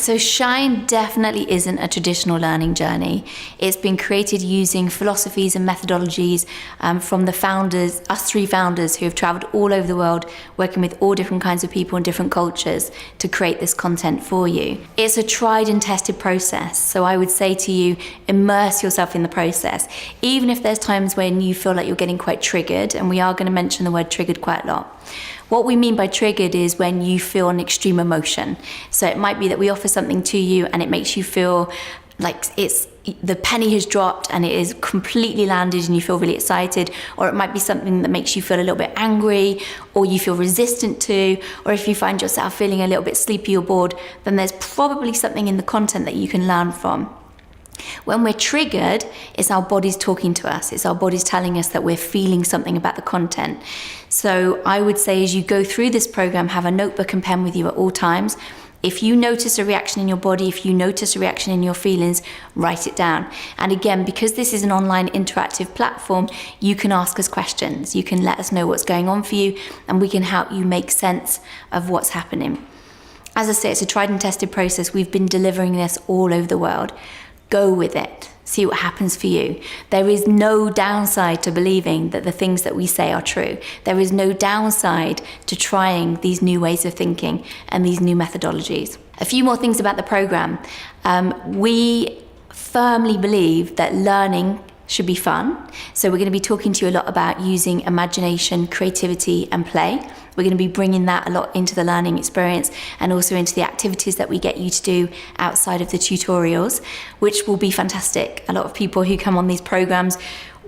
So Shine definitely isn't a traditional learning journey. It's been created using philosophies and methodologies from the founders, us three founders who have traveled all over the world, working with all different kinds of people and different cultures to create this content for you. It's a tried and tested process. So I would say to you, immerse yourself in the process. Even if there's times when you feel like you're getting quite triggered, and we are going to mention the word triggered quite a lot. What we mean by triggered is when you feel an extreme emotion. So it might be that we offer something to you and it makes you feel like the penny has dropped and it is completely landed and you feel really excited, or it might be something that makes you feel a little bit angry or you feel resistant to, or if you find yourself feeling a little bit sleepy or bored, then there's probably something in the content that you can learn from. When we're triggered, it's our body's talking to us. It's our body's telling us that we're feeling something about the content. So I would say as you go through this program, have a notebook and pen with you at all times. If you notice a reaction in your body, if you notice a reaction in your feelings, write it down. And again, because this is an online interactive platform, you can ask us questions. You can let us know what's going on for you, and we can help you make sense of what's happening. As I say, it's a tried and tested process. We've been delivering this all over the world. Go with it. See what happens for you. There is no downside to believing that the things that we say are true. There is no downside to trying these new ways of thinking and these new methodologies. A few more things about the program. We firmly believe that learning should be fun. So we're going to be talking to you a lot about using imagination, creativity, and play. We're going to be bringing that a lot into the learning experience and also into the activities that we get you to do outside of the tutorials, which will be fantastic. A lot of people who come on these programs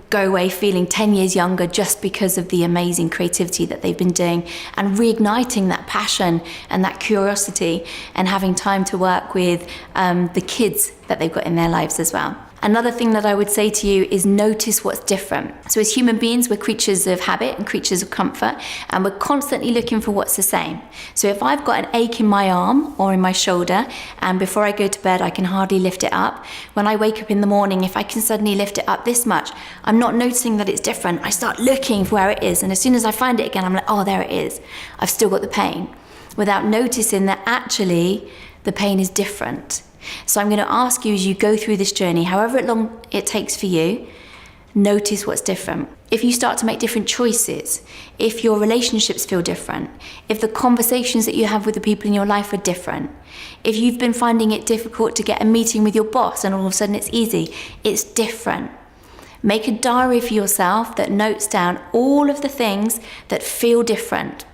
go away feeling 10 years younger just because of the amazing creativity that they've been doing and reigniting that passion and that curiosity and having time to work with the kids that they've got in their lives as well. Another thing that I would say to you is notice what's different. So as human beings, we're creatures of habit and creatures of comfort, and we're constantly looking for what's the same. So if I've got an ache in my arm or in my shoulder, and before I go to bed, I can hardly lift it up, when I wake up in the morning, if I can suddenly lift it up this much, I'm not noticing that it's different. I start looking for where it is, and as soon as I find it again, I'm like, oh, there it is. I've still got the pain, without noticing that actually the pain is different. So I'm going to ask you as you go through this journey, however long it takes for you, notice what's different. If you start to make different choices, if your relationships feel different, if the conversations that you have with the people in your life are different, if you've been finding it difficult to get a meeting with your boss and all of a sudden it's easy, it's different. Make a diary for yourself that notes down all of the things that feel different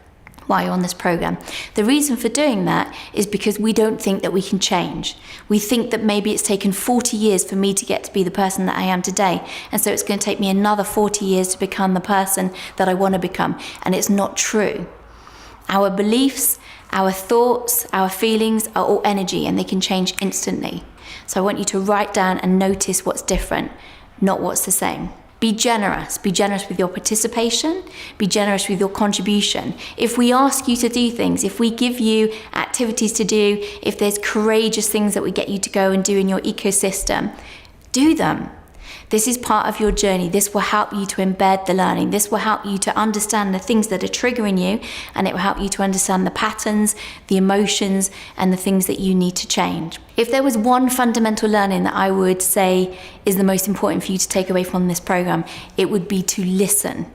while you're on this program. The reason for doing that is because we don't think that we can change. We think that maybe it's taken 40 years for me to get to be the person that I am today, and so it's going to take me another 40 years to become the person that I want to become, and it's not true. Our beliefs, our thoughts, our feelings are all energy, and they can change instantly. So I want you to write down and notice what's different, not what's the same. Be generous. Be generous with your participation. Be generous with your contribution. If we ask you to do things, if we give you activities to do, if there's courageous things that we get you to go and do in your ecosystem, do them. This is part of your journey. This will help you to embed the learning. This will help you to understand the things that are triggering you, and it will help you to understand the patterns, the emotions, and the things that you need to change. If there was one fundamental learning that I would say is the most important for you to take away from this program, it would be to listen.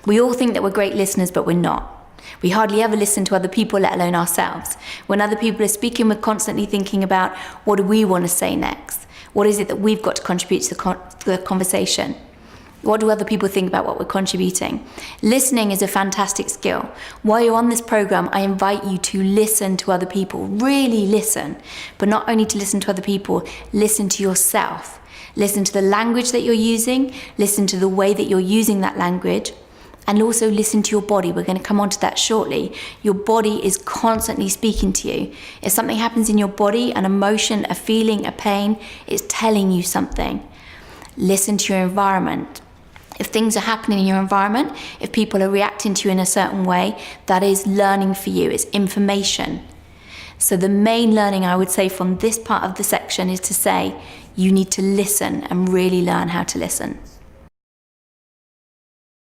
We all think that we're great listeners, but we're not. We hardly ever listen to other people, let alone ourselves. When other people are speaking, we're constantly thinking about, what do we want to say next? What is it that we've got to contribute to the conversation? What do other people think about what we're contributing? Listening is a fantastic skill. While you're on this program, I invite you to listen to other people. Really listen. But not only to listen to other people, listen to yourself. Listen to the language that you're using. Listen to the way that you're using that language. And also listen to your body. We're going to come on to that shortly. Your body is constantly speaking to you. If something happens in your body, an emotion, a feeling, a pain, it's telling you something. Listen to your environment. If things are happening in your environment, if people are reacting to you in a certain way, that is learning for you. It's information. So the main learning I would say from this part of the section is to say, you need to listen and really learn how to listen.